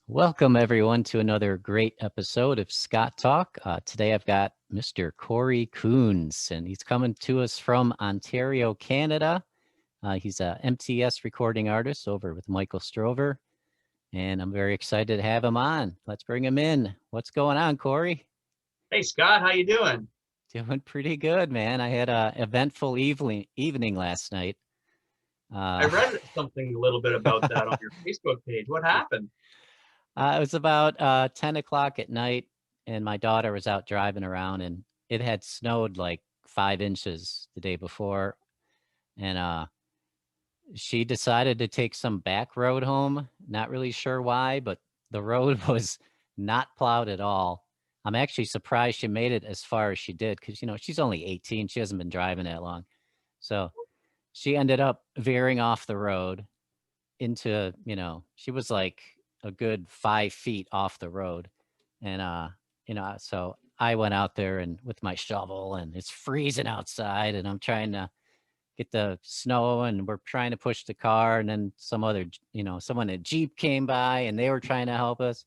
Welcome, everyone, to another great episode of Scott Talk. Today I've got Mr. Cory Coons, and he's coming to us from Ontario, Canada. He's a MTS recording artist over with Michael Strover, and I'm very excited to have him on. Let's bring him in. What's going on, Cory? Hey Scott, how you doing? Doing pretty good, man. I had a eventful evening last night. I Uh, read something a little bit about that on your Facebook page. What happened? it was about 10 o'clock at night, and my daughter was out driving around, and it had snowed like 5 inches the day before. And she decided to take some back road home. Not really sure why, but the road was not plowed at all. I'm actually surprised she made it as far as she did because, she's only 18. She hasn't been driving that long. So she ended up veering off the road into, she was like a good 5 feet off the road. And, so I went out there and with my shovel, and it's freezing outside, and I'm trying to get the snow, and we're trying to push the car. And then someone in a Jeep came by, and they were trying to help us.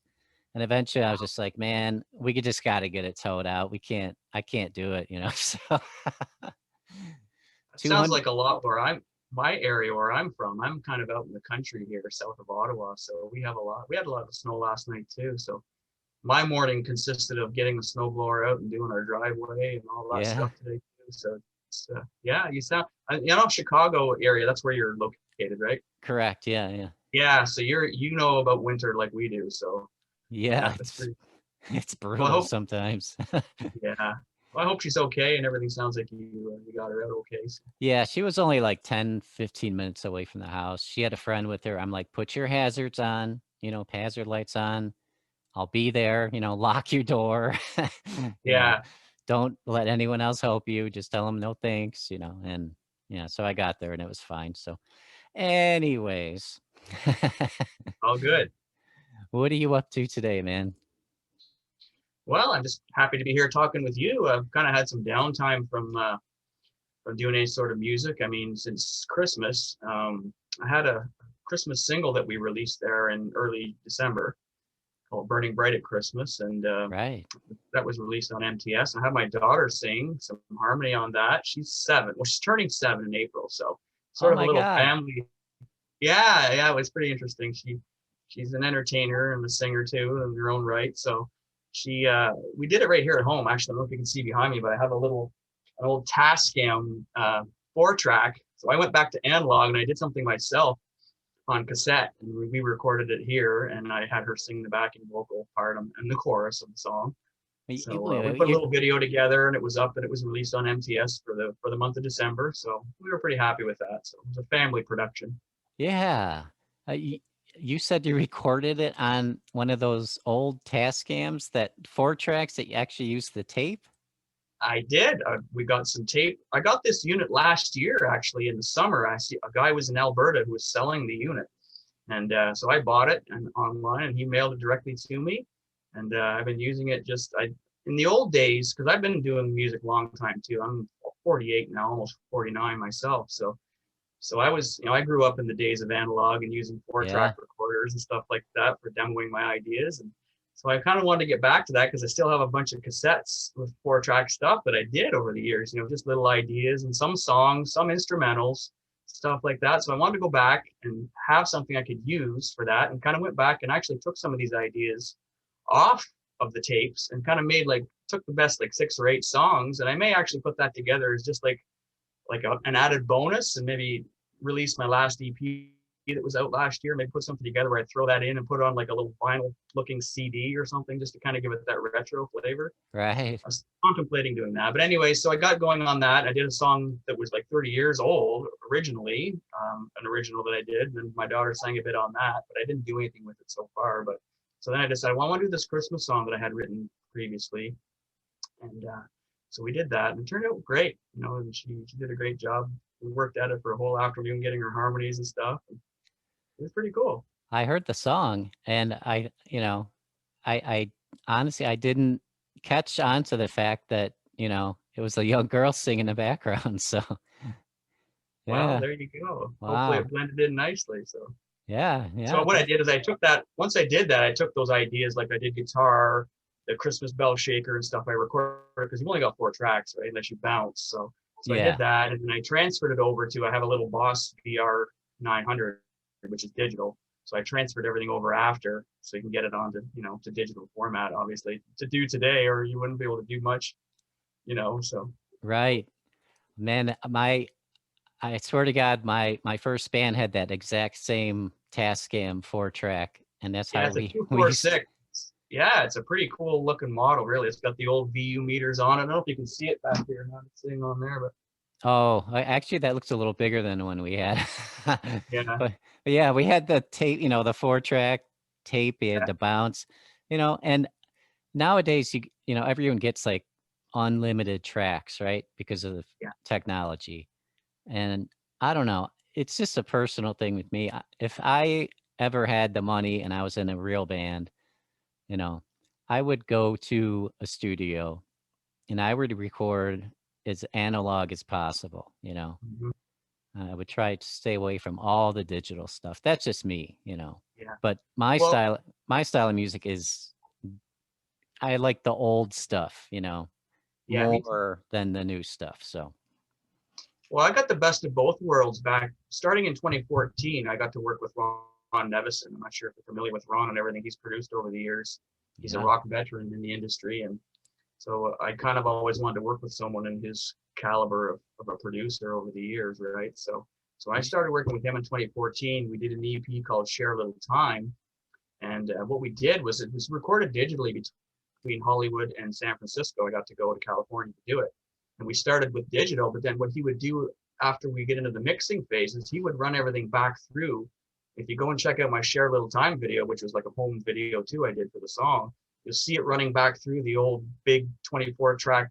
And eventually I was just like, man, just got to get it towed out. I can't do it, So It sounds 200. like a lot where my area where I'm from. I'm kind of out in the country here, south of Ottawa. So we have a lot. We had a lot of snow last night too. So my morning consisted of getting the snowblower out and doing our driveway and all that Yeah, stuff today too. So yeah, you sound, Chicago area. That's where you're located, right? correct. Yeah, yeah. Yeah. So you know about winter like we do. So Yeah, yeah, that's pretty. it's Well, I brutal hope. sometimes. Yeah. Well, I hope she's okay and everything sounds like you got her out okay. So, Yeah, she was only like 10, 15 minutes away from the house. She had a friend with her. I'm like, put your hazards on, hazard lights on. I'll be there, lock your door. you know, yeah. don't let anyone else help you. Just tell them no thanks, and so I got there and it was fine. So, anyways, All good. what are you up to today, man? Well, I'm just happy to be here talking with you. I've kind of had some downtime from doing any sort of music. I mean, since Christmas, I had a Christmas single that we released there in early December called "Burning Bright at Christmas," and Right. that was released on MTS. I had my daughter sing some harmony on that. She's 7. Well, she's turning 7 in April, so Oh sort of a my little God. family. Yeah, it was pretty interesting. She's an entertainer and a singer too in her own right. So she we did it right here at home. Actually, I don't know if you can see behind me, but I have an old Tascam 4-track. So I went back to analog and I did something myself on cassette, and we recorded it here. And I had her sing the backing vocal part and the chorus of the song. So we put a You, little video together, and it was up, and it was released on MTS for the month of December. So we were pretty happy with that. So it was a family production. yeah. You said you recorded it on one of those old Tascams, that 4 tracks that you actually used the tape? I did. We got some tape. I got this unit last year, actually, in the summer. I see a guy was in Alberta who was selling the unit, and so I bought it and online, and he mailed it directly to me. And I've been using it in the old days because I've been doing music a long time too. I'm 48 now, almost 49 myself. So I grew up in the days of analog and using 4-track Yeah. recorders and stuff like that for demoing my ideas. And so I kind of wanted to get back to that because I still have a bunch of cassettes with 4-track stuff that I did over the years, just little ideas and some songs, some instrumentals, stuff like that. So I wanted to go back and have something I could use for that, and kind of went back and actually took some of these ideas off of the tapes and kind of took the best like 6 or 8 songs. And I may actually put that together as just an added bonus, and maybe release my last EP that was out last year. Maybe put something together where I throw that in and put it on like a little vinyl looking CD or something, just to kind of give it that retro flavor. Right. I was contemplating doing that. But anyway, so I got going on that. I did a song that was like 30 years old originally, an original that I did. And my daughter sang a bit on that, but I didn't do anything with it so far. But so then I decided, well, I want to do this Christmas song that I had written previously. And so we did that, and it turned out great, and she did a great job. We worked at it for a whole afternoon, getting her harmonies and stuff. And it was pretty cool. I heard the song, and I honestly, I didn't catch on to the fact that, it was a young girl singing in the background. So, Well, yeah. there you go. Hopefully Wow. it blended in nicely. So Yeah, So yeah, what I did is I took that, once I did that, I took those ideas, like I did guitar, the Christmas bell shaker and stuff I recorded, because you've only got 4 tracks, right? Unless you bounce. So I did yeah. that, and then I transferred it over to, I have a little Boss VR 900, which is digital. So I transferred everything over after, so you can get it onto, to digital format, obviously, to do today, or you wouldn't be able to do much, so. Right. Man, I swear to God, my first band had that exact same Tascam 4-track, and that's Yeah, how it's a we used. 246. Yeah, it's a pretty cool looking model, really. It's got the old VU meters on it. I don't know if you can see it back here, not sitting on there, but Oh, actually, that looks a little bigger than the one we had. yeah, But yeah, we had the tape, the 4-track tape. We had yeah, the bounce, and nowadays everyone gets like unlimited tracks, right? Because of the yeah. technology. And I don't know, it's just a personal thing with me. If I ever had the money and I was in a real band, you know, I would go to a studio and I would record as analog as possible. Mhm. I would try to stay away from all the digital stuff. That's just me. Yeah. But my Well, style, my style of music is I like the old stuff, yeah, me too. more than the new stuff. So, Well, I got the best of both worlds back starting in 2014. I got to work with Ron Nevison. I'm not sure if you're familiar with Ron and everything he's produced over the years. He's a yeah. rock veteran in the industry, and so I kind of always wanted to work with someone in his caliber of a producer over the years, right? So I You- started working with him in 2014. We did an EP called Share a Little Time, and what we did was it was recorded digitally between Hollywood and San Francisco. I got to go to California to do it, and we started with digital. But then what he would do after we get into the mixing phases, he would run everything back through. If you go and check out my Share a Little Time video, which was like a home video too, I did for the song, you'll see it running back through the old big 24 track,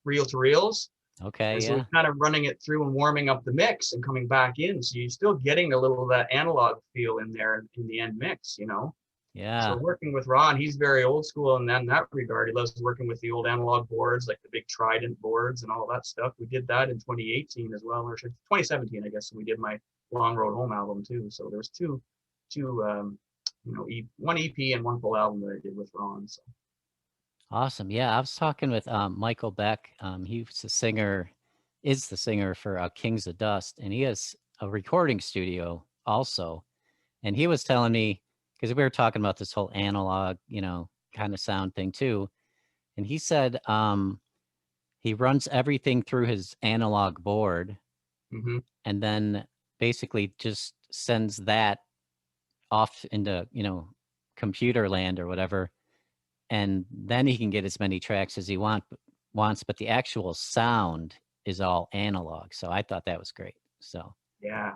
reel to reels. Okay, And so yeah. it's kind of running it through and warming up the mix and coming back in. So you're still getting a little of that analog feel in there in the end mix. So Yeah. working with Ron, he's very old school in that regard. He loves working with the old analog boards, like the big Trident boards and all that stuff. We did that in 2018 as well, or 2017, I guess. And we did my Long Road Home album too. So there's one EP and one full album that I did with Ron. So Awesome. Yeah, I was talking with Michael Beck. He was the singer, is the singer for Kings of Dust, and he has a recording studio also. And he was telling me, because we were talking about this whole analog, kind of sound thing too. And he said he runs everything through his analog board hmm and then basically just sends that off into, computer land or whatever. And then he can get as many tracks as he wants, but the actual sound is all analog. So I thought that was great. So yeah,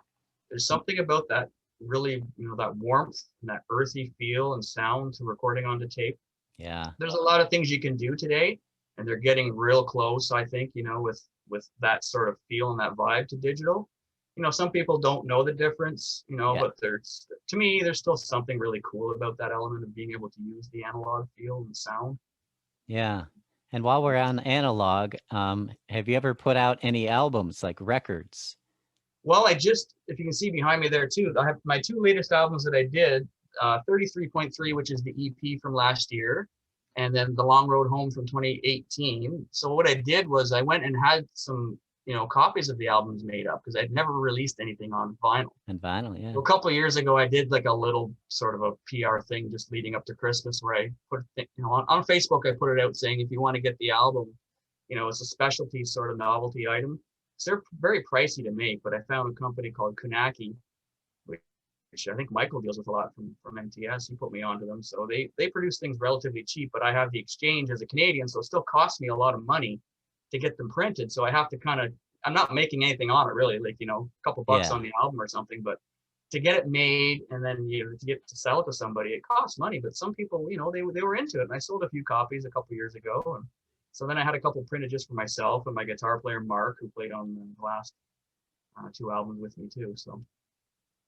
there's something about that really, that warmth and that earthy feel and sound to recording onto tape. yeah, There's a lot of things you can do today, and they're getting real close, I think, with that sort of feel and that vibe to digital. Some people don't know the difference, yeah, but to me, there's still something really cool about that element of being able to use the analog feel and sound. yeah. And while we're on analog, have you ever put out any albums like records? Well, if you can see behind me there too, I have my 2 latest albums that I did, 33.3, which is the EP from last year, and then The Long Road Home from 2018. So what I did was I went and had some, copies of the albums made up because I'd never released anything on vinyl. And vinyl, yeah. So a couple of years ago, I did like a little sort of a PR thing just leading up to Christmas where I put, on Facebook, I put it out saying, if you want to get the album, it's a specialty sort of novelty item. So they're very pricey to make, but I found a company called Kunaki, which I think Michael deals with a lot from MTS. He put me onto them. So they produce things relatively cheap, but I have the exchange as a Canadian, so it still costs me a lot of money to get them printed. So I have to I'm not making anything on it really, like, a couple bucks on Yeah. the album or something, but to get it made and then to get to sell it to somebody, it costs money. But some people, they were into it, and I sold a few copies a couple years ago, and so then I had a couple printed just for myself and my guitar player Mark, who played on the last 2 albums with me too. So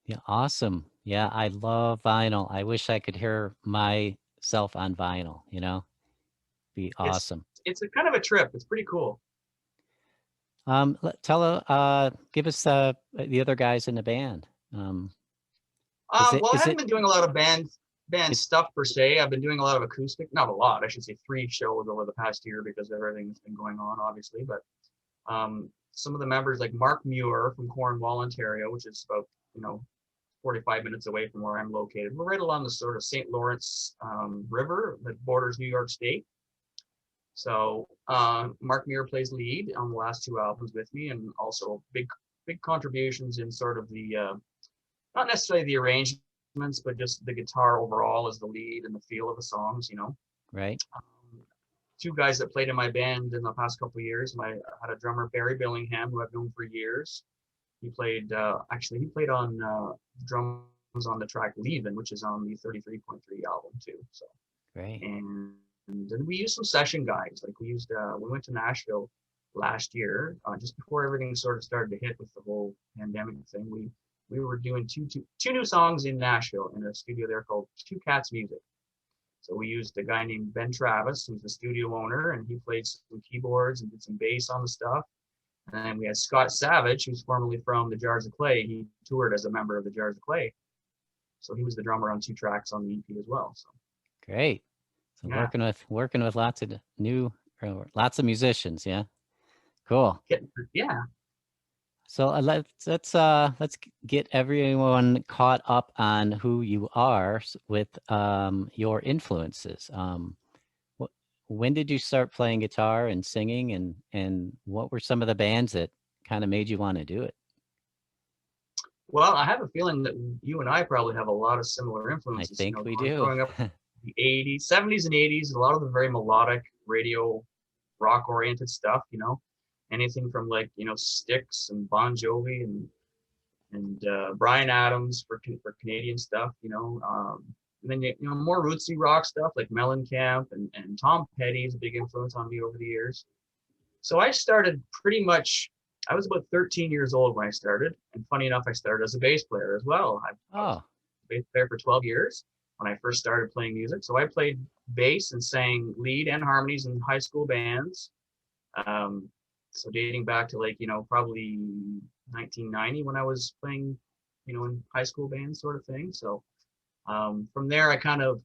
Yeah. Awesome. Yeah. I love vinyl. I wish I could hear myself on vinyl. Be it's awesome. it's a kind of a trip. It's pretty cool. Give us the other guys in the band. Well, I is haven't it been doing a lot of band it, stuff per se. I've been doing a lot of acoustic, not a lot. I should say 3 shows over the past year because of everything that's been going on, obviously. But some of the members like Mark Muir from Cornwall, Ontario, which is about 45 minutes away from where I'm located. We're right along the sort of St. Lawrence River that borders New York State. So Mark Muir plays lead on the last 2 albums with me, and also big contributions in sort of the not necessarily the arrangements, but just the guitar overall as the lead and the feel of the songs. right? 2 guys that played in my band in the past couple of years. I had a drummer, Barry Billingham, who I've known for years. He played on drums on the track Leavin', which is on the 33.3 album too. So Great. and then we used some session guys. Like we went to Nashville last year, just before everything sort of started to hit with the whole pandemic thing. We were doing two new songs in Nashville in a studio there called Two Cats Music. So we used a guy named Ben Travis, who's the studio owner, and he played some keyboards and did some bass on the stuff. And then we had Scott Savage, who's formerly from the Jars of Clay. He toured as a member of the Jars of Clay. So he was the drummer on 2 tracks on the EP as well. So Great. So yeah, working with lots of lots of musicians. Yeah. Cool. yeah. So let's get everyone caught up on who you are with your influences. When did you start playing guitar and singing, and what were some of the bands that kind of made you want to do it? Well, I have a feeling that you and I probably have a lot of similar I influences. think we do. Growing up in the 80s, 70s, and 80s, a lot of the very melodic radio rock-oriented stuff. Anything from like Styx and Bon Jovi and Bryan Adams for Canadian stuff. And then more rootsy rock stuff like Mellencamp and Tom Petty is a big influence on me over the years. So I started I was about 13 years old when I started, and funny enough, I started as a bass player as well. I was a bass player for 12 years when I first started playing music. So I played bass and sang lead and harmonies in high school bands. So dating back to probably 1990 when I was playing, in high school bands sort of thing. So from there, I kind of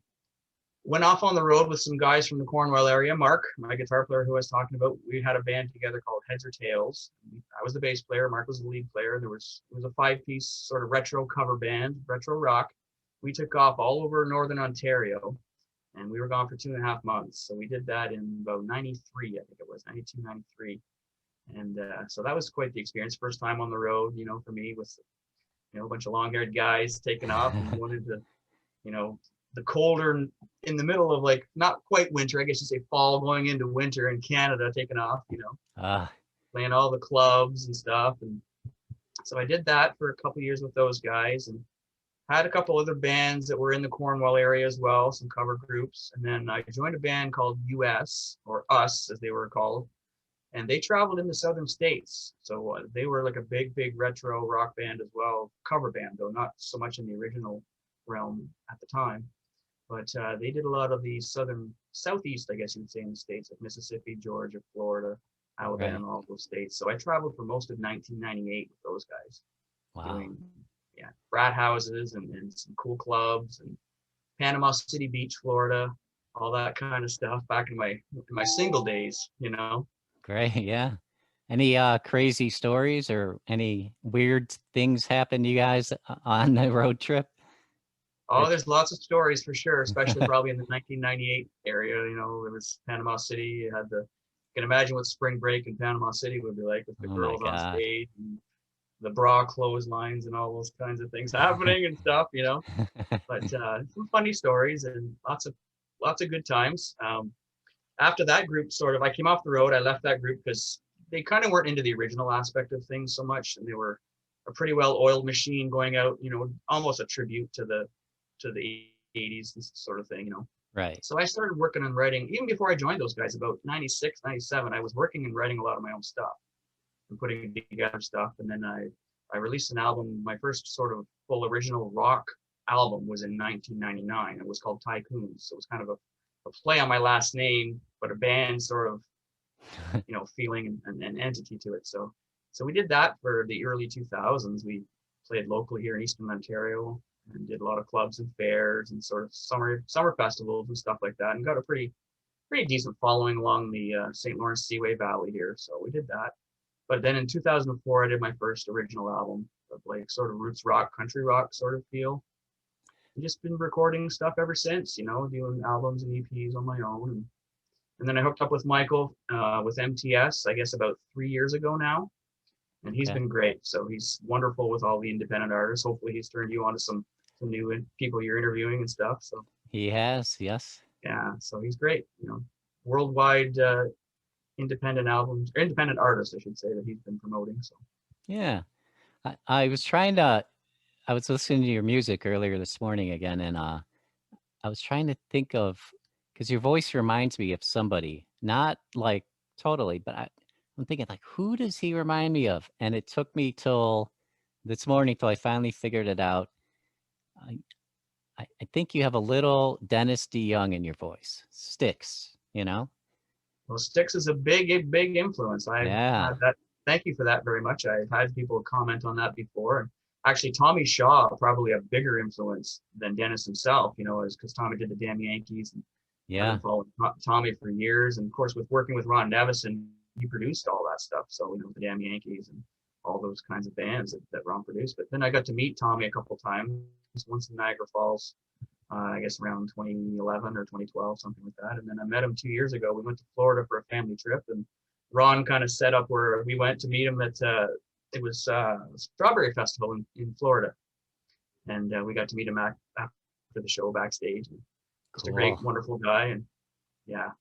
went off on the road with some guys from the Cornwall area. Mark, my guitar player who I was talking about, we had a band together called Heads or Tails. I was the bass player, Mark was the lead player. It was a 5-piece sort of retro cover band, retro rock. We took off all over Northern Ontario, and we were gone for 2.5 months. So we did that in about 93, I think it was, 92, 93. And so that was quite the experience. First time on the road, for me, with a bunch of long-haired guys taking off and going into, the colder, in the middle of not quite winter, I guess you say fall, going into winter in Canada, taking off, playing all the clubs and stuff. And so I did that for a couple of years with those guys, and had a couple other bands that were in the Cornwall area as well, some cover groups. And then I joined a band called US, or Us as they were called. And they traveled in the southern states. So they were like a big retro rock band as well, cover band, though not so much in the original realm at the time. But they did a lot of the southeast, I guess you would say, in the states, like Mississippi, Georgia, Florida, Alabama, right. All those states. So I traveled for most of 1998 with those guys. Wow. Doing frat houses and some cool clubs and Panama City Beach, Florida, all that kind of stuff back in my single days, Great, yeah. Any crazy stories or any weird things happen to you guys on the road trip? Oh, there's lots of stories for sure, especially probably in the 1998 area. There was Panama City. You can imagine what spring break in Panama City would be like with the girls on stage and the bra clotheslines and all those kinds of things happening and stuff, But some funny stories and lots of good times. After that group I came off the road. I left that group because they kind of weren't into the original aspect of things so much, and they were a pretty well-oiled machine going out, almost a tribute to the 80s and sort of thing, Right. So I started working on writing, even before I joined those guys, about 96, 97, I was working and writing a lot of my own stuff and putting together stuff. And then I released an album. My first sort of full original rock album was in 1999. It was called Tycoons. So it was kind of a play on my last name, but a band sort of, feeling and entity to it. So we did that for the early 2000s. We played locally here in Eastern Ontario, and did a lot of clubs and fairs and sort of summer festivals and stuff like that, and got a pretty decent following along the St. Lawrence Seaway Valley here. So we did that. But then in 2004, I did my first original album of like sort of roots rock, country rock sort of feel. And just been recording stuff ever since, you know, doing albums and EPs on my own. And then I hooked up with Michael with MTS, I guess about 3 years ago now. And he's Okay. been great. So he's wonderful with all the independent artists. Hopefully he's turned you on to some new people you're interviewing and stuff. So He has, yes. yeah, so he's great. You know, worldwide independent albums, or independent artists, I should say, that he's been promoting. So Yeah. I was trying to, I was listening to your music earlier this morning again, and I was trying to think of, because your voice reminds me of somebody, not like totally, but I'm thinking like, who does he remind me of? And it took me till this morning till I finally figured it out. I, I think you have a little Dennis DeYoung in your voice. Sticks, you know? well, Styx is a big influence. I've Yeah. had that. Thank you for that very much. I've had people comment on that before. And actually, Tommy Shaw probably a bigger influence than Dennis himself. You know, is because Tommy did the Damn Yankees, and I've Yeah. been following Tommy for years. And of course, with working with Ron Nevison, he produced all that stuff. So you know, the Damn Yankees and all those kinds of bands that Ron produced. But then I got to meet Tommy a couple times. Once in Niagara Falls, I guess around 2011 or 2012, something like that. And then I met him 2 years ago. We went to Florida for a family trip, and Ron kind of set up where we went to meet him at it was Strawberry Festival in Florida, and we got to meet him after the show backstage. And just a great, Cool. wonderful guy, and yeah,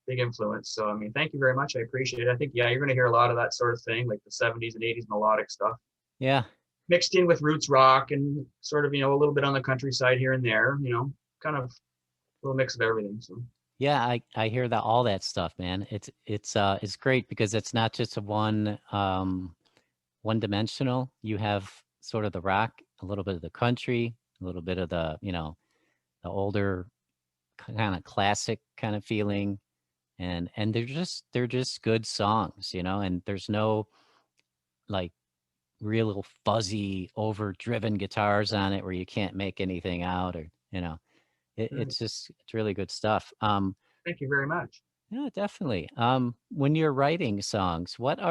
big influence. So I mean, thank you very much. I appreciate it. I think you're going to hear a lot of that sort of thing, like the 70s and 80s melodic stuff Yeah. mixed in with roots rock and sort of, you know, a little bit on the countryside here and there, you know, kind of a little mix of everything. So Yeah, I hear that all that stuff, man. It's great because it's not just a one dimensional. You have sort of the rock, a little bit of the country, a little bit of the, you know, the older kind of classic kind of feeling, and they're just good songs, you know, and there's no like real fuzzy overdriven guitars on it where you can't make anything out, or you know, mm, it's really good stuff. thank you very much. Yeah, definitely. When you're writing songs, what's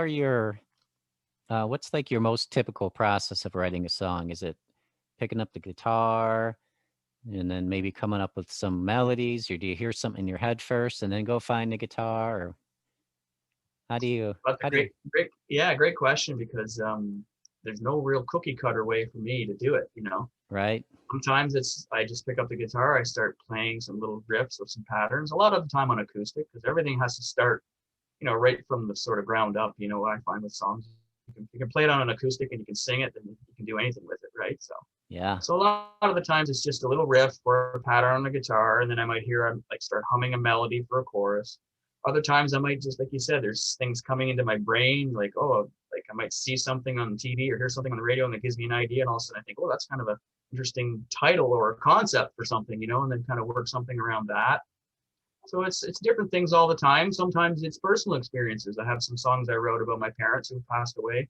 like your most typical process of writing a song? Is it picking up the guitar and then maybe coming up with some melodies, or do you hear something in your head first and then go find the guitar? Or how do you That's a how do you great question because there's no real cookie cutter way for me to do it, you know. right? Sometimes I just pick up the guitar, I start playing some little riffs of some patterns, a lot of the time on acoustic because everything has to start, you know, right from the sort of ground up. You know what I find with songs, you can play it on an acoustic and you can sing it, and you can do anything with it, right? So Yeah. so a lot of the times it's just a little riff or a pattern on the guitar, and then I might hear I'm like start humming a melody for a chorus. Other times I might just, like you said, there's things coming into my brain, like, oh, like I might see something on TV or hear something on the radio and it gives me an idea, and all of a sudden I think, oh, that's kind of a interesting title or a concept for something, you know, and then kind of work something around that. So it's different things all the time. Sometimes it's personal experiences. I have some songs I wrote about my parents who passed away.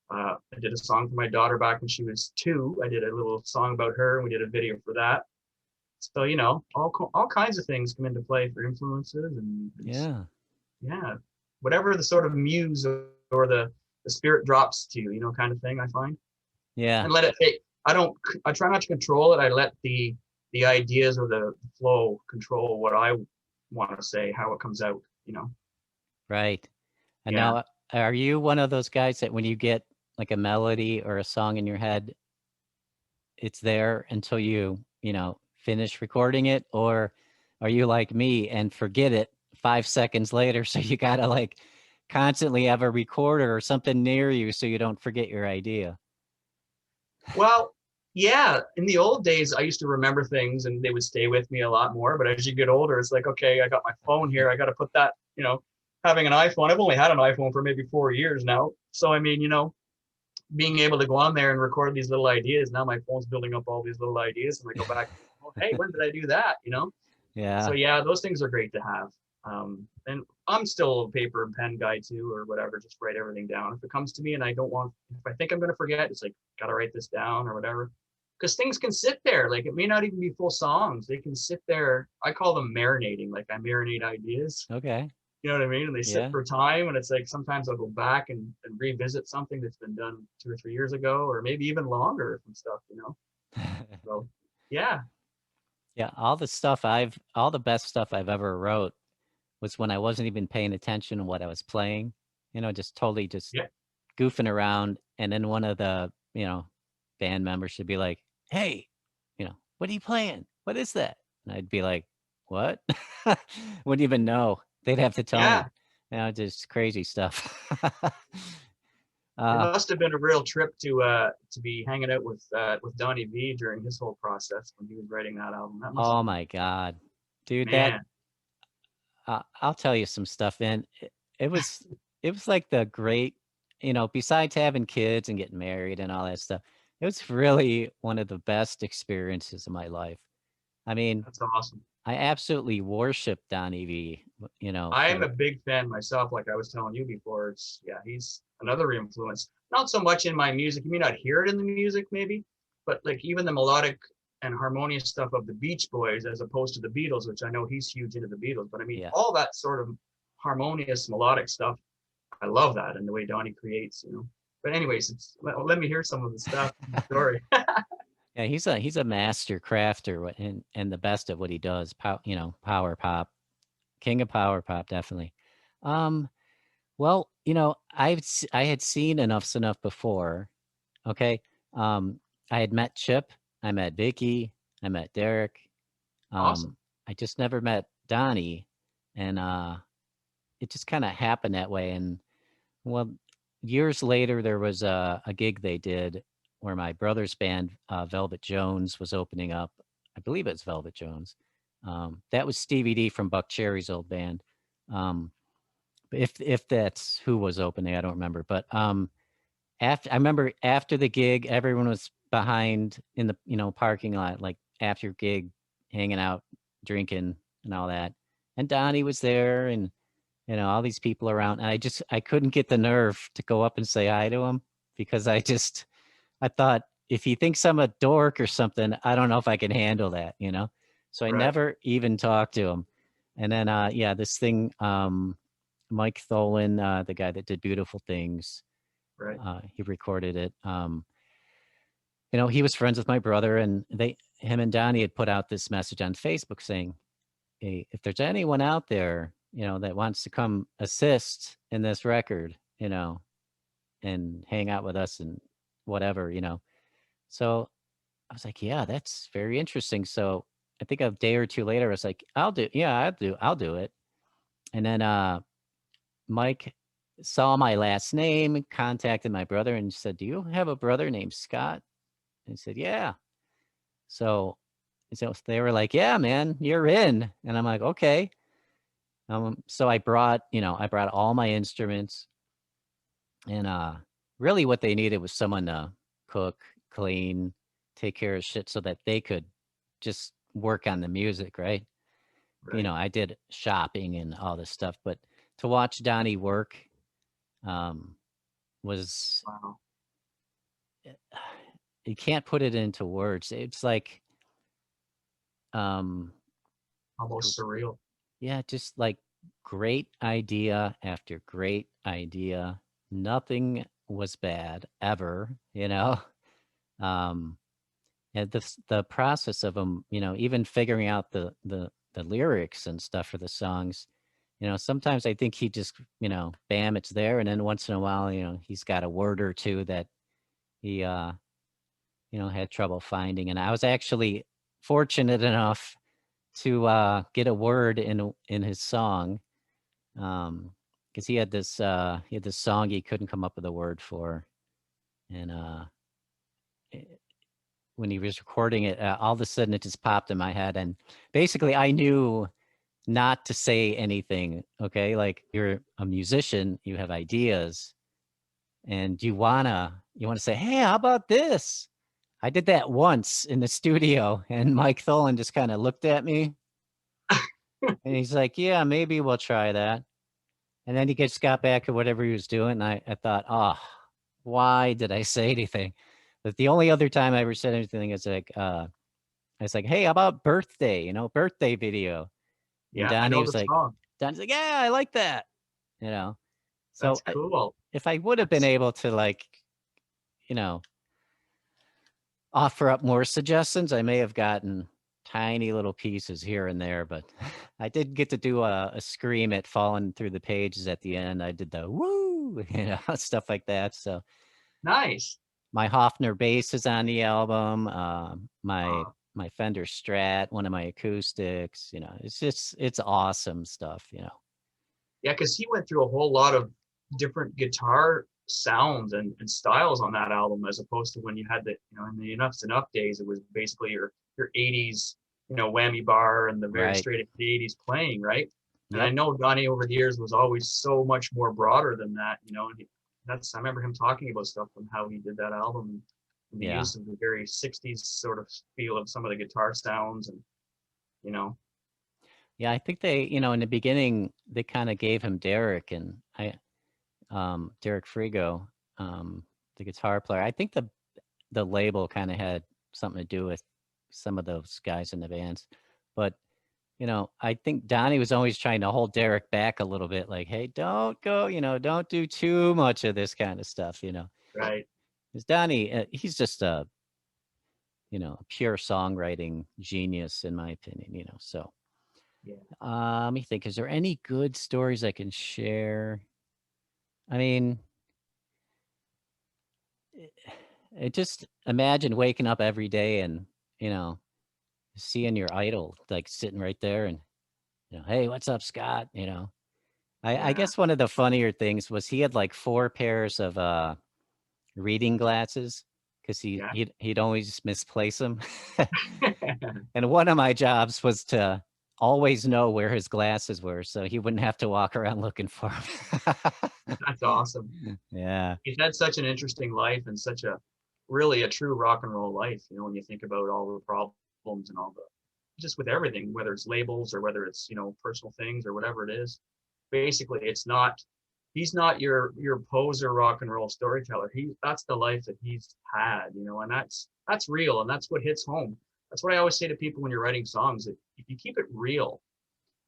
I did a song for my daughter back when she was 2. I did a little song about her, and we did a video for that. So you know, all kinds of things come into play for influences, and Yeah. yeah, whatever the sort of muse or the spirit drops to you, you know, kind of thing. I find Yeah. and let it take. I try not to control it. I let the ideas or the flow control what I want to say, how it comes out. You know, Right. And yeah. now, are you one of those guys that when you get like a melody or a song in your head, it's there until you know, finish recording it? Or are you like me and forget it 5 seconds later? So you gotta like constantly have a recorder or something near you so you don't forget your idea. Well, yeah, in the old days, I used to remember things and they would stay with me a lot more. But as you get older, it's like, okay, I got my phone here. I got to put that, you know, having an iPhone. I've only had an iPhone for maybe 4 years now. So, I mean, you know, being able to go on there and record these little ideas. Now my phone's building up all these little ideas, and I go back, oh, hey, when did I do that? You know? So, Yeah. yeah, those things are great to have. And I'm still a paper and pen guy too, or whatever. Just write everything down. If it comes to me and I don't want, if I think I'm going to forget, it's like, got to write this down or whatever. because things can sit there. Like it may not even be full songs. They can sit there. I call them marinating. Like I marinate ideas. Okay. You know what I mean? And they sit Yeah. for time. And it's like sometimes I'll go back and revisit something that's been done 2 or 3 years ago, or maybe even longer from stuff, you know? So yeah. Yeah, all the best stuff I've ever wrote was when I wasn't even paying attention to what I was playing, just totally just Yeah. goofing around. And then one of the, band members should be like, "Hey, what are you playing? What is that?" And I'd be like, "What?" Wouldn't even know. They'd have to tell me, Yeah. just crazy stuff. It uh, must have been a real trip to be hanging out with Donnie V during his whole process when he was writing that album. That must have oh been, my God, dude, man. I'll tell you some stuff, man. It was it was like the great, besides having kids and getting married and all that stuff, it was really one of the best experiences of my life. I mean, That's awesome. I absolutely worship Donnie V, I'm for a big fan myself, like I was telling you before. It's yeah, he's another influence. Not so much in my music. You may not hear it in the music, maybe, but like even the melodic and harmonious stuff of the Beach Boys, as opposed to the Beatles, which I know he's huge into the Beatles. But I mean, yeah. all that sort of harmonious melodic stuff, I love that and the way Donnie creates, you know. But anyways, let me hear some of the stuff, the story. Yeah, he's a master crafter and the best at what he does. Power pop, king of power pop, definitely. Um, well, I had seen Enough's Enough before. Okay. Um, I had met Chip, I met Vicky, I met Derek. Awesome. I just never met Donnie, and it just kind of happened that way. And well, years later, there was a gig they did where my brother's band, Velvet Jones, was opening up. I believe it's Velvet Jones. That was Stevie D from Buck Cherry's old band. Um, if that's who was opening, I don't remember. But I remember after the gig, everyone was behind in the parking lot, like after gig, hanging out, drinking, and all that. And Donnie was there, and all these people around. And I couldn't get the nerve to go up and say hi to him because I thought if he thinks I'm a dork or something, I don't know if I can handle that. So I Right. never even talked to him. And then yeah, this thing, Mike Tholen, the guy that did Beautiful Things, Right. he recorded it. He was friends with my brother, and him and Donnie had put out this message on Facebook saying, "Hey, if there's anyone out there, that wants to come assist in this record, and hang out with us and whatever." So I was like, "Yeah, that's very interesting." So I think a day or two later, I was like, Yeah, I'll do it." And then Mike saw my last name, contacted my brother, and said, "Do you have a brother named Scott?" And he said, "Yeah." So they were like, "Yeah, man, you're in." And I'm like, "Okay." So I brought all my instruments, and really what they needed was someone to cook, clean, take care of shit so that they could just work on the music, right? Right. I did shopping and all this stuff, but to watch Donnie work um, was Wow. you can't put it into words. It's like um, Almost surreal. yeah, just like great idea after great idea. Nothing was bad ever. Um, and the process of them, even figuring out the lyrics and stuff for the songs. Sometimes I think he just, bam, it's there, and then once in a while, he's got a word or two that he, had trouble finding. And I was actually fortunate enough to get a word in his song, because he had this song he couldn't come up with a word for, and eh, when he was recording it, all of a sudden it just popped in my head, and basically I knew not to say anything. Okay, like you're a musician, you have ideas, and you wanna say, "Hey, how about this?" I did that once in the studio, and Mike Tholen just kind of looked at me, and he's like, "Yeah, maybe we'll try that." And then he just got back to whatever he was doing, and I thought, "Oh, why did I say anything?" But the only other time I ever said anything is like, I was like, hey, how about birthday? Birthday video. And Yeah, I know the song. Donnie's like, yeah, I like that. You know, That's so cool. if I would have been That's able to like, you know, offer up more suggestions, I may have gotten tiny little pieces here and there, but I did get to do a scream at falling through the pages at the end. I did the woo, stuff like that. So nice. my Hofner bass is on the album. My Uh, my Fender Strat, one of my acoustics. It's awesome stuff. yeah, because he went through a whole lot of different guitar sounds and styles on that album, as opposed to when you had the, in the Enough's Enough days, it was basically your 80s, whammy bar and the very Right. straight 80s playing, right? And I Yep. know Donnie over the years was always so much more broader than that, and I remember him talking about stuff and how he did that album and the Yeah. use of the very 60s sort of feel of some of the guitar sounds and, you know, Yeah. I think they, in the beginning, they kind of gave him Derek and Derek Frigo, the guitar player. I think the label kind of had something to do with some of those guys in the bands, but I think Donnie was always trying to hold Derek back a little bit, like, hey, don't go, don't do too much of this kind of stuff, right. because Donnie, he's just a pure songwriting genius, in my opinion, so. Yeah. Let me think. Is there any good stories I can share? I mean, just imagine waking up every day and, you know, seeing your idol like sitting right there and, hey, what's up, Scott? I Yeah. guess one of the funnier things was he had like 4 pairs of reading glasses because Yeah. he'd always misplace them. And one of my jobs was to always know where his glasses were so he wouldn't have to walk around looking for them. That's awesome. Yeah. He's had such an interesting life and such a really a true rock and roll life, when you think about all the problems and all the just with everything, whether it's labels or whether it's, personal things or whatever it is. Basically, he's not your poser rock and roll storyteller. That's the life that he's had, and that's real and that's what hits home. That's what I always say to people when you're writing songs, that if you keep it real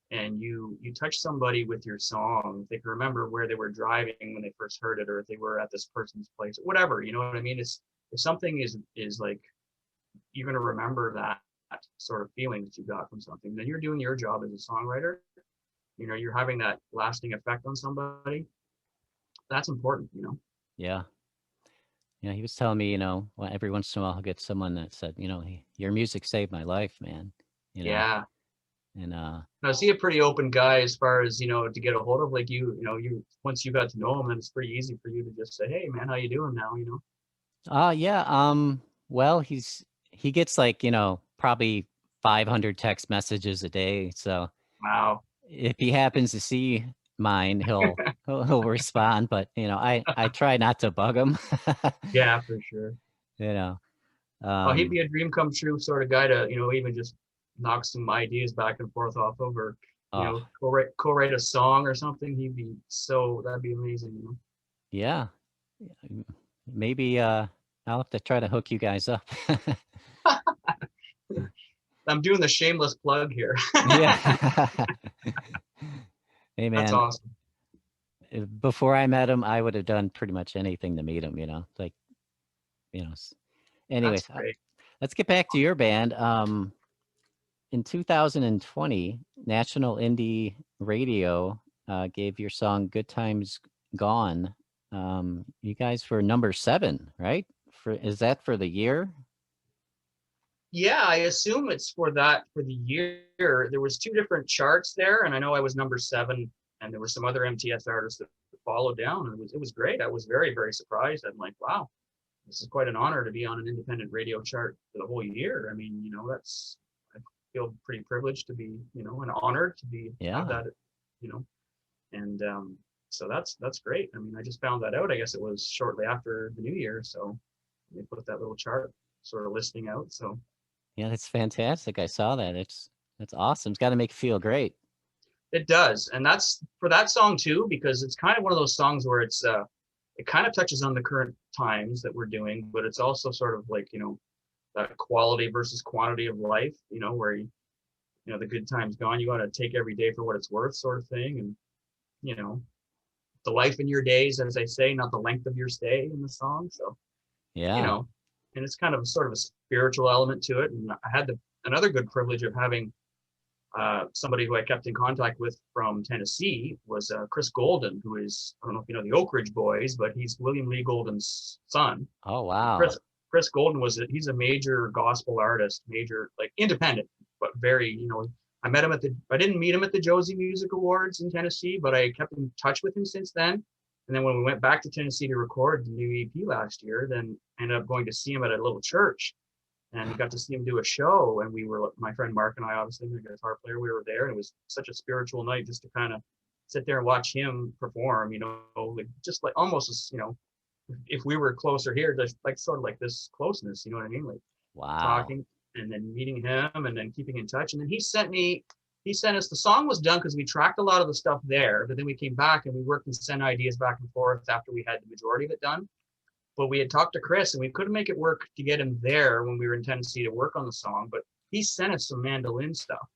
and you touch somebody with your song, if they can remember where they were driving when they first heard it, or if they were at this person's place, whatever, you know what I mean? It's if something is like you're gonna remember that sort of feeling that you got from something, then you're doing your job as a songwriter. You're having that lasting effect on somebody. That's important. Yeah. Yeah, he was telling me, every once in a while he'll get someone that said, your music saved my life, man. You know, Yeah. and Now, is he a pretty open guy as far as, to get a hold of? Like you once you got to know him, then it's pretty easy for you to just say, hey man, how you doing now? yeah, well, he gets like, probably 500 text messages a day. So Wow. if he happens to see mine, he'll respond, but I try not to bug him. Yeah, for sure. you know. Oh, he'd Um be a dream come true sort of guy to, even just knock some ideas back and forth off of, or, oh, co-write a song or something. That'd be amazing. yeah. Maybe I'll have to try to hook you guys up. I'm doing the shameless plug here. Yeah. Hey That's man, awesome. before I met him, I would have done pretty much anything to meet him, like, That's anyways, great. let's get back to your band. In 2020, National Indie Radio gave your song Good Times Gone. You guys were number 7, right? Is that for the year? Yeah, I assume it's for the year. There was 2 different charts there, and I know I was number 7, and there were some other MTS artists that followed down, and it was great. I was very, very surprised. I'm like, wow, this is quite an honor to be on an independent radio chart for the whole year. I mean, I feel pretty privileged to be, and honored to have Yeah. that, you know, and so that's great. I mean, I just found that out. I guess it was shortly after the new year, so they put that little chart sort of listing out. So Yeah, that's fantastic. I saw that. That's awesome. It's got to make you feel great. it does, and that's for that song too, because it's kind of one of those songs where it kind of touches on the current times that we're doing, but it's also sort of like, you know, that quality versus quantity of life, you know, where you know, the good times gone, you got to take every day for what it's worth, sort of thing. And, you know, the life in your days, as I say, not the length of your stay in the song. So, you Yeah. know, and it's kind of sort of a spiritual element to it. And I had another good privilege of having somebody who I kept in contact with from Tennessee was Chris Golden, who is, I don't know if you know the Oak Ridge Boys, but he's William Lee Golden's son. Oh, So wow. Chris Golden he's a major gospel artist, major, like, independent, but very, you know, I didn't meet him at the Josie Music Awards in Tennessee, but I kept in touch with him since then. And then when we went back to Tennessee to record the new EP last year, then ended up going to see him at a little church, and we got to see him do a show. And my friend Mark and I, obviously the guitar player, we were there, and it was such a spiritual night just to kind of sit there and watch him perform, you know, like, just like almost as, you know, if we were closer here, just like sort of like this closeness, you know what I mean? Like Wow. talking and then meeting him and then keeping in touch. And then he sent us, the song was done because we tracked a lot of the stuff there, but then we came back and we worked and sent ideas back and forth after we had the majority of it done. But we had talked to Chris and we couldn't make it work to get him there when we were in Tennessee to work on the song, but he sent us some mandolin stuff.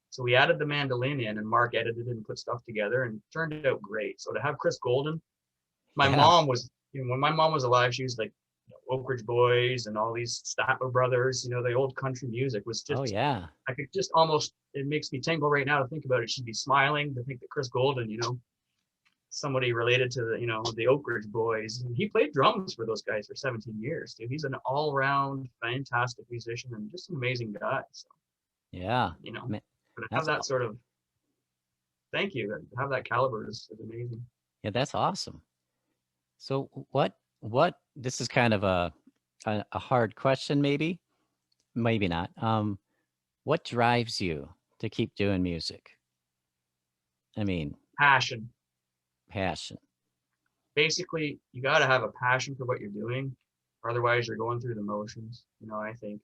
So we added the mandolin in, and Mark edited and put stuff together, and it turned out great. So to have Chris Golden, my Yeah. mom was, you know, when my mom was alive, she was like, you know, Oak Ridge Boys and all these Statler Brothers, you know, the old country music was Oh, just, yeah. I could just almost, it makes me tingle right now to think about it. She'd be smiling to think that Chris Golden, you know, somebody related to the, you know, the Oak Ridge Boys. And he played drums for those guys for 17 years, dude. He's an all-around fantastic musician and just an amazing guy. So, Yeah. you know, Man, but to have that's that sort of, thank you, to have that caliber is amazing. yeah, that's awesome. So what this is kind of a hard question, maybe not. What drives you to keep doing music? I mean, Passion. passion. Basically, you got to have a passion for what you're doing, or otherwise you're going through the motions. You know, I think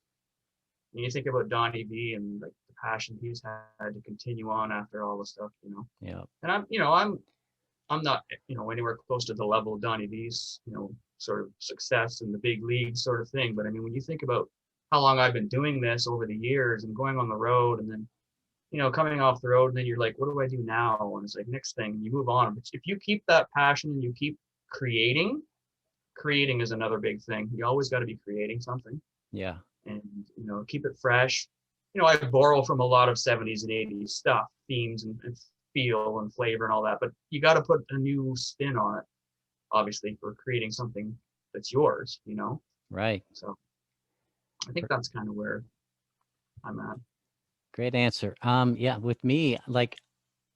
when you think about Donnie V and like the passion he's had to continue on after all the stuff, you know. Yeah. And I'm not, you know, anywhere close to the level of Donnie V's, you know, sort of success in the big league sort of thing. But I mean, when you think about how long I've been doing this over the years and going on the road, and then, you know, coming off the road, and then you're like, what do I do now? And it's like, next thing, and you move on. But if you keep that passion and you keep creating, creating is another big thing. You always got to be creating something, Yeah. and, you know, keep it fresh. You know, I borrow from a lot of 70s and 80s stuff, themes and feel and flavor and all that, but you got to put a new spin on it, obviously, for creating something that's yours, you know. Right. So I think that's kind of where I'm at. Great answer. Yeah, with me, like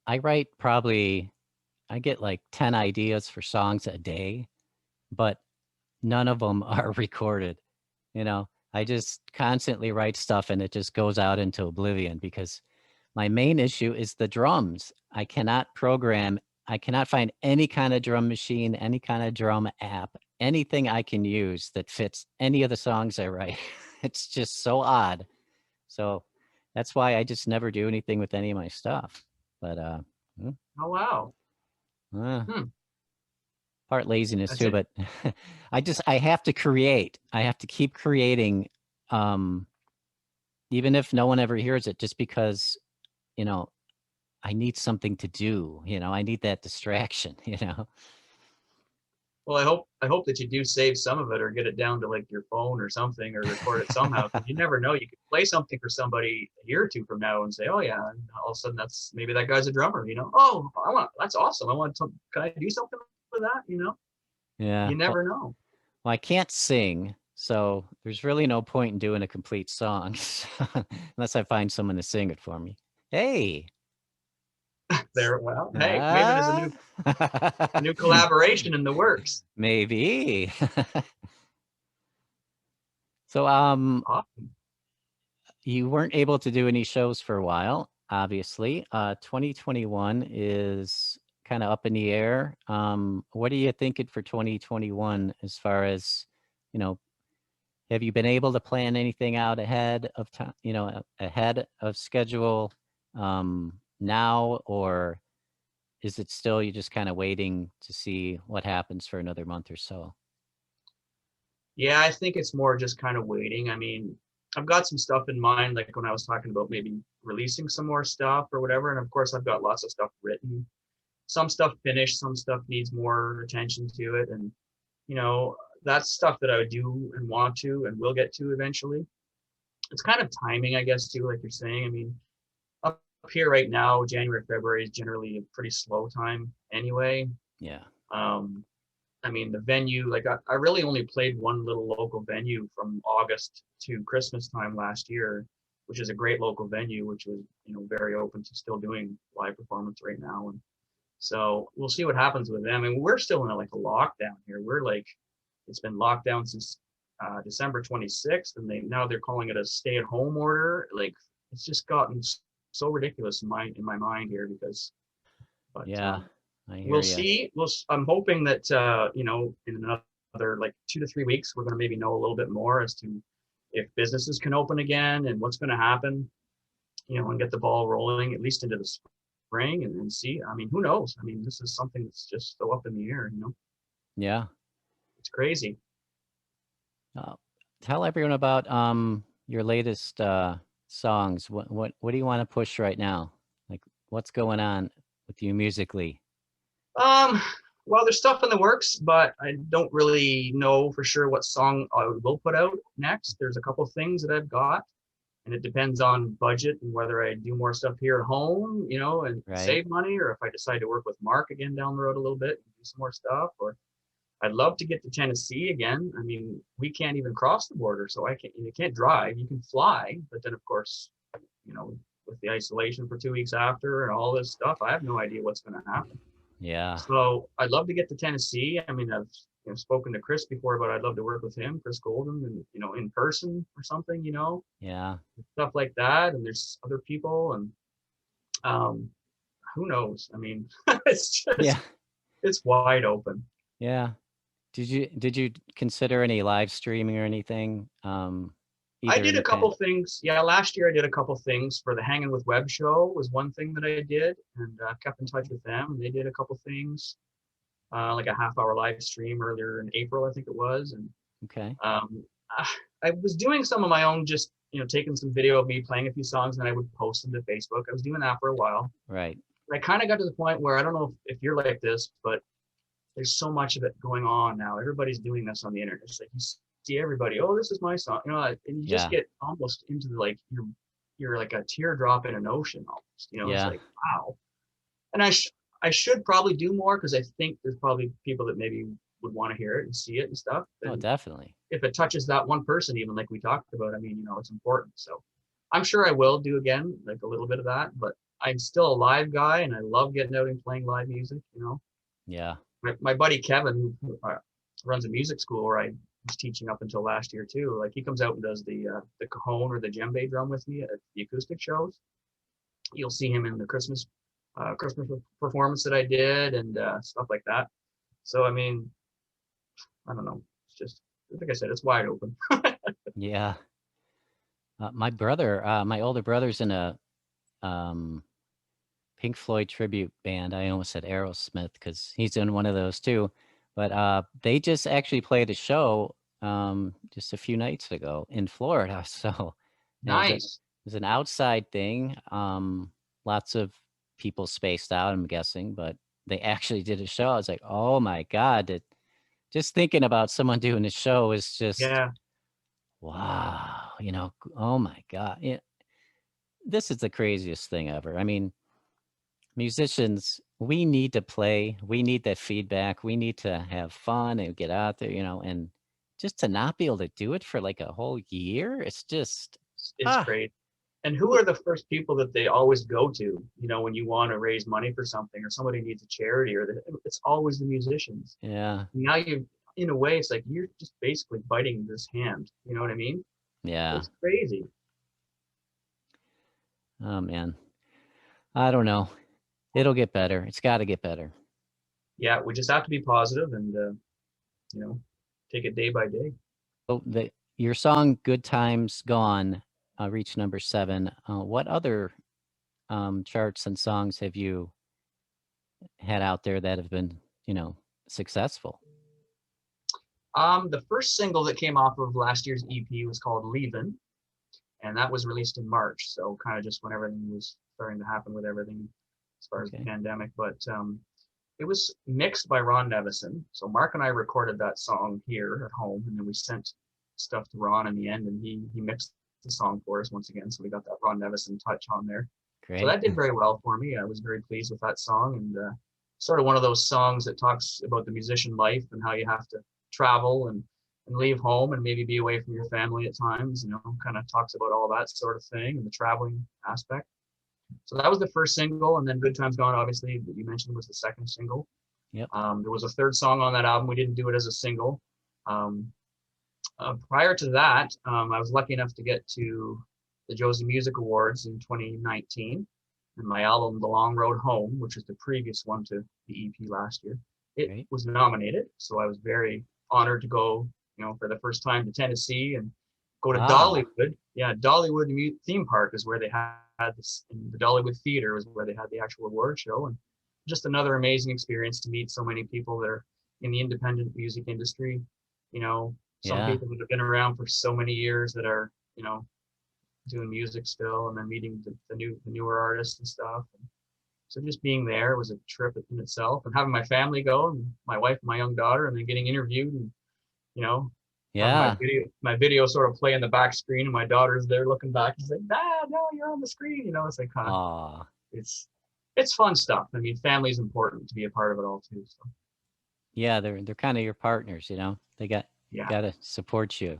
I write I get like 10 ideas for songs a day, but none of them are recorded. You know, I just constantly write stuff and it just goes out into oblivion because my main issue is the drums. I cannot find any kind of drum machine, any kind of drum app, anything I can use that fits any of the songs I write. It's just so odd. So that's why I just never do anything with any of my stuff. But mm, Oh wow. uh, Hmm. part laziness That's too, it. but I have to create. I have to keep creating, um, even if no one ever hears it, just because, you know, I need something to do. You know, I need that distraction. You know. Well, I hope that you do save some of it or get it down to like your phone or something, or record it somehow, because you never know. You could play something for somebody a year or two from now and say, oh yeah, and all of a sudden maybe that guy's a drummer, you know. Oh, that's awesome. Can I do something with that? You know, Yeah. you never know. Well, I can't sing, so there's really no point in doing a complete song unless I find someone to sing it for me. Hey. There, well, hey, maybe there's a Ah. new collaboration in the works. Maybe. So, Awesome. you weren't able to do any shows for a while, obviously. 2021 is kind of up in the air. What are you thinking for 2021 as far as, you know, have you been able to plan anything out ahead of time, you know, ahead of schedule now, or is it still you just kind of waiting to see what happens for another month or so? Yeah, I think it's more just kind of waiting. I mean, I've got some stuff in mind, like when I was talking about maybe releasing some more stuff or whatever. And of course, I've got lots of stuff written, some stuff finished, some stuff needs more attention to it. And, you know, that's stuff that I would do and want to and will get to eventually. It's kind of timing, I guess, too, like you're saying. I mean, up here right now, January, February is generally a pretty slow time anyway. Yeah. Um, I mean, the venue, like I really only played one little local venue from August to Christmas time last year, which is a great local venue, which was, you know, very open to still doing live performance right now. And so we'll see what happens with them. And we're still in like a lockdown here. We're like, it's been locked down since December 26th, and they're calling it a stay-at-home order. Like it's just gotten so ridiculous in my mind here because, but Yeah. I hear we'll you. see. I'm hoping that you know, in another like 2 to 3 weeks, we're going to maybe know a little bit more as to if businesses can open again and what's going to happen. You know, and get the ball rolling at least into the spring, and see. I mean, who knows? I mean, this is something that's just so up in the air. You know, Yeah. it's crazy. Uh, Tell everyone about your latest songs. What do you want to push right now? Like what's going on with you musically? Um, well, there's stuff in the works, but I don't really know for sure what song I will put out next. There's a couple things that I've got, and it depends on budget and whether I do more stuff here at home, you know, and Right? save money, or if I decide to work with Mark again down the road a little bit and do some more stuff. Or I'd love to get to Tennessee again. I mean, we can't even cross the border, so you can't drive. You can fly, but then of course, you know, with the isolation for 2 weeks after and all this stuff, I have no idea what's going to happen. Yeah. So I'd love to get to Tennessee. I mean, I've, you know, spoken to Chris before, but I'd love to work with him, Chris Golden, and, you know, in person or something, you know, Yeah. stuff like that. And there's other people, and um, who knows? I mean, it's Yeah. just, it's wide open. Yeah. Did you consider any live streaming or anything? I Either did in a the couple past? things. Yeah, last year I did a couple things for the Hanging with Web show was one thing that I did, and kept in touch with them. And they did a couple things, like a half-hour live stream earlier in April, I think it was. And Okay. Um, I was doing some of my own, just, you know, taking some video of me playing a few songs, and I would post them to Facebook. I was doing that for a while. Right. But I kind of got to the point where I don't know if you're like this, but there's so much of it going on now. Everybody's doing this on the internet. It's like you see everybody, oh, this is my song, you know, and you just Yeah. get almost into the, like you're like a teardrop in an ocean almost. You know, it's Yeah. like wow. And I should probably do more because I think there's probably people that maybe would want to hear it and see it and stuff. Oh, And definitely. if it touches that one person, even like we talked about, I mean, you know, it's important. So I'm sure I will do again, like a little bit of that, but I'm still a live guy and I love getting out and playing live music. You know, Yeah. my buddy Kevin, who runs a music school where I was teaching up until last year too. Like he comes out and does the cajon or the djembe drum with me at the acoustic shows. You'll see him in the Christmas performance that I did, and stuff like that. So I mean, I don't know. It's just like I said, it's wide open. Yeah. My older brother's in a um, Pink Floyd tribute band. I almost said Aerosmith because he's in one of those too. But they just actually played a show just a few nights ago in Florida. So it Nice. was an outside thing. Lots of people spaced out, I'm guessing, but they actually did a show. I was like, oh my God, just thinking about someone doing a show is just Yeah. wow, oh my God. This is the craziest thing ever. I mean, musicians, we need to play. We need that feedback. We need to have fun and get out there, and just to not be able to do it for like a whole year, it's just It's ah, great. And who are the first people that they always go to, you know, when you want to raise money for something or somebody needs a charity, it's always the musicians. yeah, Now in a way, it's like you're just basically biting this hand. You know what I mean? yeah. It's crazy. Oh man, I don't know. It'll get better. It's got to get better. Yeah, we just have to be positive and, you know, take it day by day. So your song "Good Times Gone" reached number 7. What other charts and songs have you had out there that have been, successful? The first single that came off of last year's EP was called Leavin', and that was released in March. So kind of just when everything was starting to happen with everything as far as the pandemic. But it was mixed by Ron Nevison. So Mark and I recorded that song here at home, and then we sent stuff to Ron in the end, and he mixed the song for us once again. So we got that Ron Nevison touch on there. Great. So that did very well for me. I was very pleased with that song, and sort of one of those songs that talks about the musician life and how you have to travel and leave home and maybe be away from your family at times, kind of talks about all that sort of thing and the traveling aspect. So that was the first single, and then Good Times Gone, obviously, that you mentioned, was the second single. Yep. There was a third song on that album. We didn't do it as a single. Prior to that, I was lucky enough to get to the Josie Music Awards in 2019, and my album, The Long Road Home, which was the previous one to the EP last year, it was nominated. So I was very honored to go, for the first time to Tennessee and go to Dollywood. Yeah, Dollywood theme park is where they had this, and the Dollywood Theater is where they had the actual award show, and just another amazing experience to meet so many people that are in the independent music industry. Some people that have been around for so many years that are, doing music still, and then meeting the newer artists and stuff. And so just being there was a trip in itself, and having my family go, and my wife and my young daughter, and then getting interviewed, and having my video sort of play in the back screen, and my daughter's there looking back and saying, "Dad, no, you're on the screen." It's like kind of, it's fun stuff. I mean, family's important to be a part of it all too. So. Yeah, they're kind of your partners, They got to support you,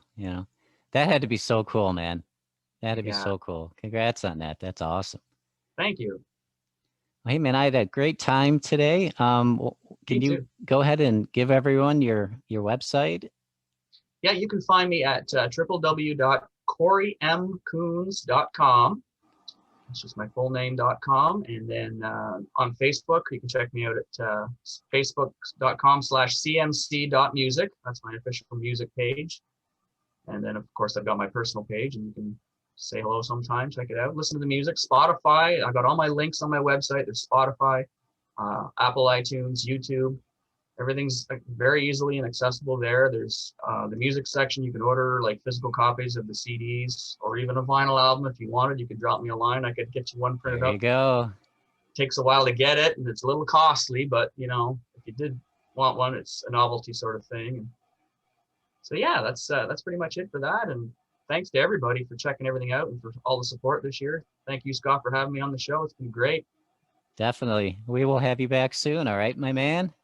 That had to be so cool, man. That had to be so cool. Congrats on that. That's awesome. Thank you. Hey, man, I had a great time today. Can you go ahead and give everyone your website? Yeah, you can find me at www.corymcoons.com. It's just my full name.com. And then on Facebook, you can check me out at facebook.com/cmc.music. That's my official music page. And then, of course, I've got my personal page, and you can say hello sometime, check it out, listen to the music. Spotify, I've got all my links on my website. There's Spotify, Apple iTunes, YouTube. Everything's very easily and accessible there. There's the music section. You can order like physical copies of the CDs or even a vinyl album if you wanted. You could drop me a line. I could get you one printed up. There you go. It takes a while to get it, and it's a little costly, but if you did want one, it's a novelty sort of thing. And so yeah, that's pretty much it for that. And thanks to everybody for checking everything out and for all the support this year. Thank you, Scott, for having me on the show. It's been great. Definitely. We will have you back soon. All right, my man.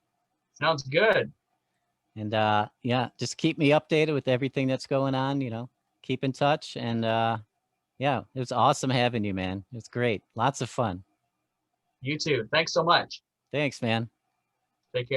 Sounds good. And just keep me updated with everything that's going on, keep in touch. And it was awesome having you, man. It was great. Lots of fun. You too. Thanks so much. Thanks, man. Take care.